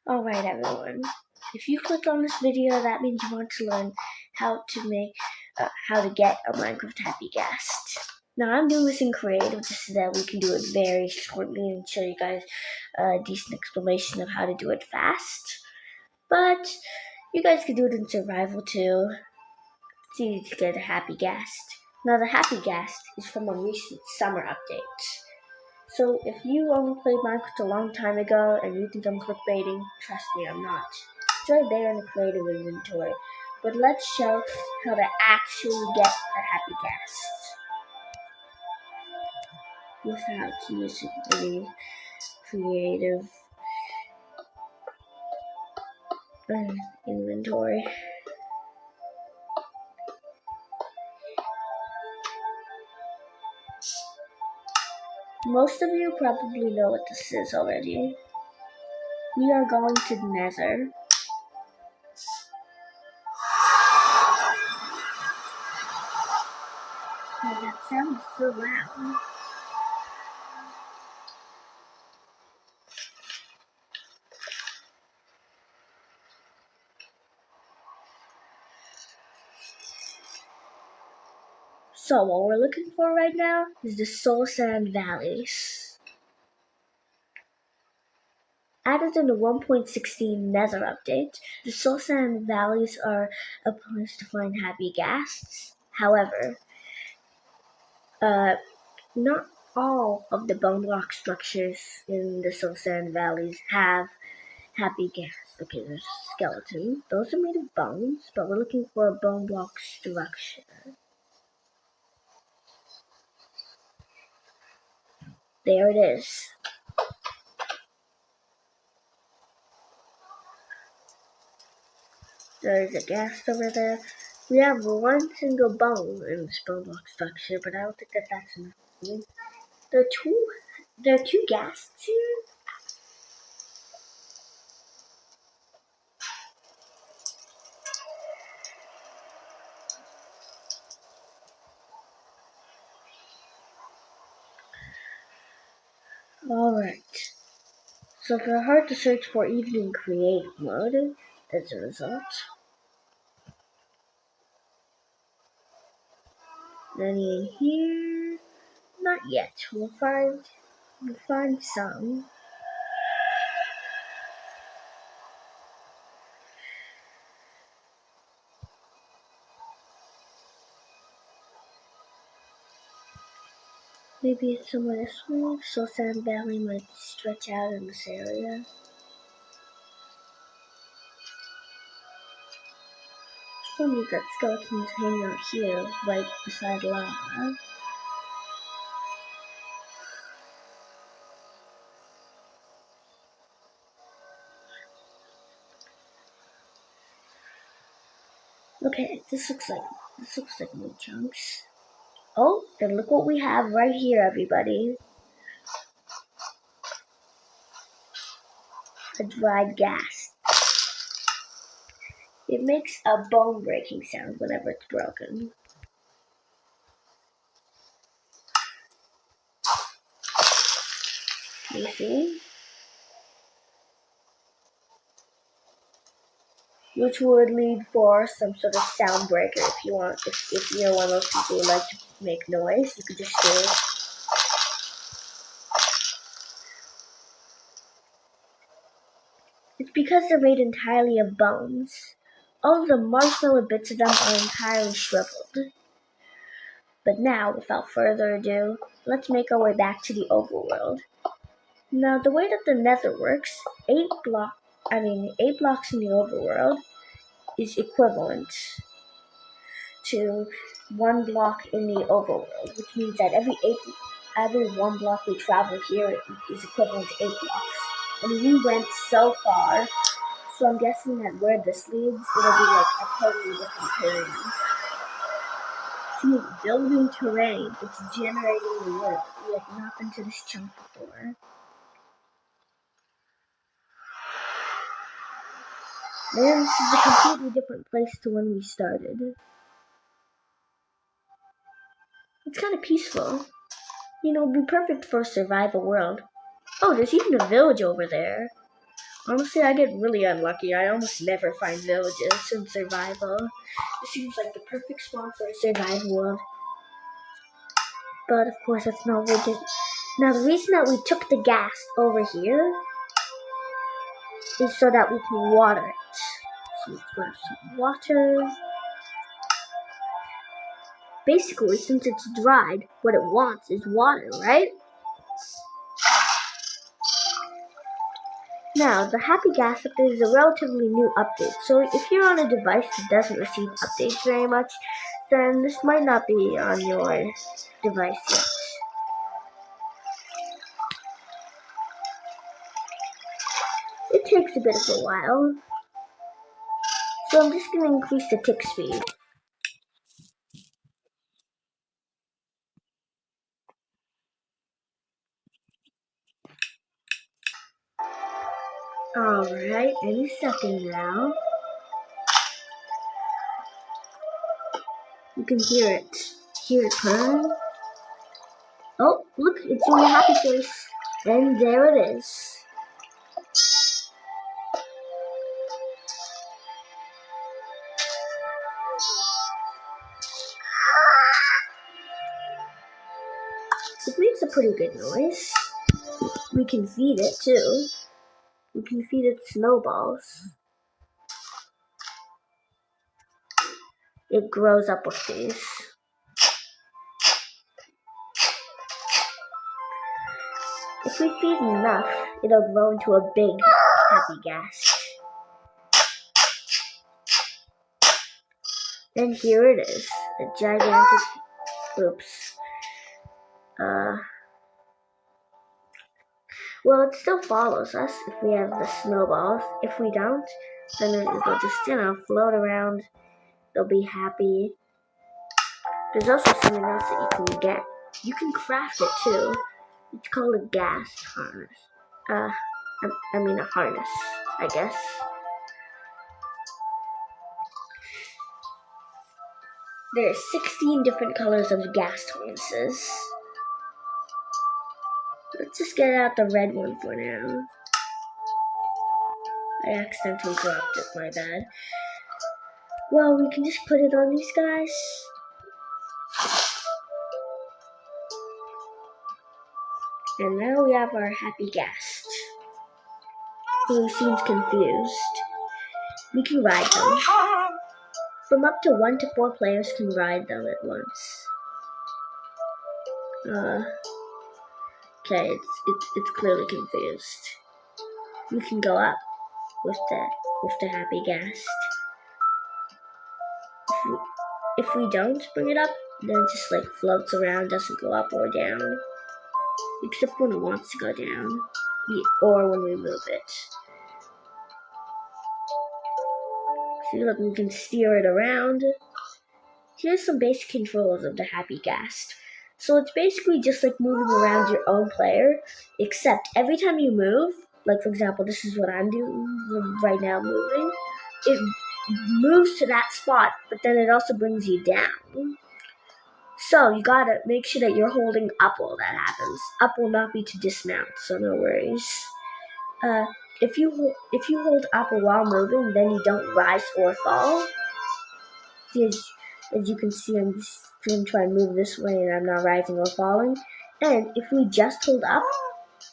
Alright everyone, if you click on this video, that means you want to learn how to get a Minecraft happy ghast. Now I'm doing this in creative just so that we can do it very shortly and show you guys a decent explanation of how to do it fast. But you guys can do it in survival too. It's easy to get a happy ghast. Now the happy ghast is from a recent summer update. So if you only played Minecraft a long time ago and you think I'm clickbaiting, trust me, I'm not. It's right there in the creative inventory. But let's show how to actually get a happy ghast without using any creative inventory. Most of you probably know what this is already. We are going to the Nether. Oh, that sounds so loud. So what we're looking for right now is the soul sand valleys. Added in the 1.16 Nether update, the soul sand valleys are a place to find happy ghasts. However, not all of the bone block structures in the soul sand valleys have happy ghasts. Okay, there's a skeleton. Those are made of bones, but we're looking for a bone block structure. There it is. There's a ghast over there. We have one single bone in this bone block structure, but I don't think that's enough. There are two ghasts here. Alright. So they're hard to search for even in creative mode as a result. Any in here? Not yet. We'll find some. Maybe it's somewhere this way. So Sand Valley might stretch out in this area. Funny that skeletons hang out here, right beside lava. Okay, this looks like new chunks. Oh, and look what we have right here, everybody. A dried ghast. It makes a bone breaking sound whenever it's broken. You see? Which would lead for some sort of sound breaker if you want. If you're one of those people who like to make noise, you could just do it. It's because they're made entirely of bones. All of the marshmallow bits of them are entirely shriveled. But now, without further ado, let's make our way back to the overworld. Now, the way that the Nether works, 8 blocks in the overworld is equivalent to 1 block in the overworld, which means that every 1 block we travel here is equivalent to 8 blocks. And we went so far, so I'm guessing that where this leads, it'll be like a totally different terrain. See, building terrain, it's generating the wood. We have not been to this chunk before. Man, this is a completely different place to when we started. It's kind of peaceful. You know, it'd be perfect for a survival world. Oh, there's even a village over there. Honestly, I get really unlucky. I almost never find villages in survival. It seems like the perfect spawn for a survival world. But of course, that's not what we did. Now, the reason that we took the ghast over here is so that we can water it. So let's grab some water. Basically, since it's dried, what it wants is water, right? Now, the Happy Ghast update is a relatively new update, so if you're on a device that doesn't receive updates very much, then this might not be on your device yet. It takes a bit of a while, so I'm just going to increase the tick speed. Alright, any second now. You can hear it. Hear it purring. Oh, look, it's doing a happy face. And there it is. It makes a pretty good noise. We can feed it too. We can feed it snowballs. It grows up with these. If we feed enough, it'll grow into a big happy ghast. And here it is, a gigantic, oops. Well, it still follows us if we have the snowballs. If we don't, then it'll just, float around. They'll be happy. There's also something else that you can get. You can craft it too. It's called a ghast harness. I mean a harness, I guess. There are 16 different colors of ghast harnesses. Let's just get out the red one for now. I accidentally dropped it, my bad. Well, we can just put it on these guys. And now we have our happy ghast, who seems confused. We can ride them. From up to 1 to 4 players can ride them at once. Okay, it's clearly confused. We can go up with the happy ghast. If we don't bring it up, then it just like floats around, doesn't go up or down. Except when it wants to go down, or when we move it. See, look, we can steer it around. Here's some basic controls of the happy ghast. So it's basically just like moving around your own player, except every time you move, like for example, this is what I'm doing right now, moving, it moves to that spot, but then it also brings you down. So you gotta make sure that you're holding up while that happens. Up will not be to dismount, so no worries. If you hold up while moving, then you don't rise or fall. See, as you can see, I'm just going to try and move this way, and I'm not rising or falling. And if we just hold up,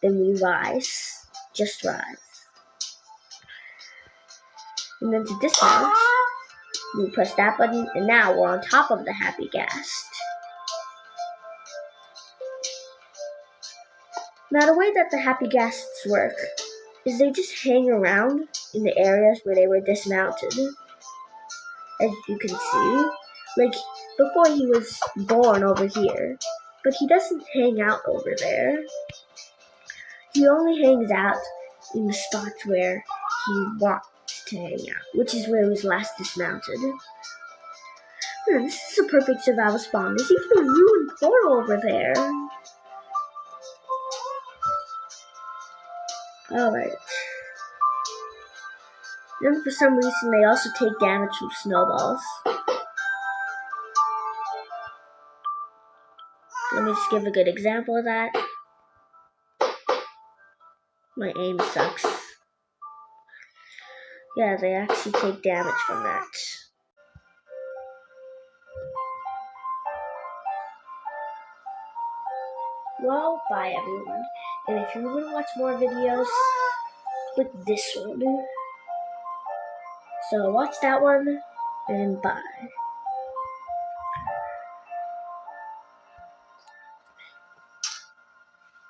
then we rise. Just rise. And then to dismount, we press that button, and now we're on top of the happy ghast. Now, the way that the happy ghasts work is they just hang around in the areas where they were dismounted. As you can see, like before he was born over here, but he doesn't hang out over there. He only hangs out in the spots where he wants to hang out, which is where he was last dismounted. This is a perfect survival spawn. There's even a ruined portal over there. Alright. Then for some reason they also take damage from snowballs. Let me just give a good example of that. My aim sucks. Yeah, they actually take damage from that. Well, bye everyone. And if you want to watch more videos, click this one. So watch that one, and bye.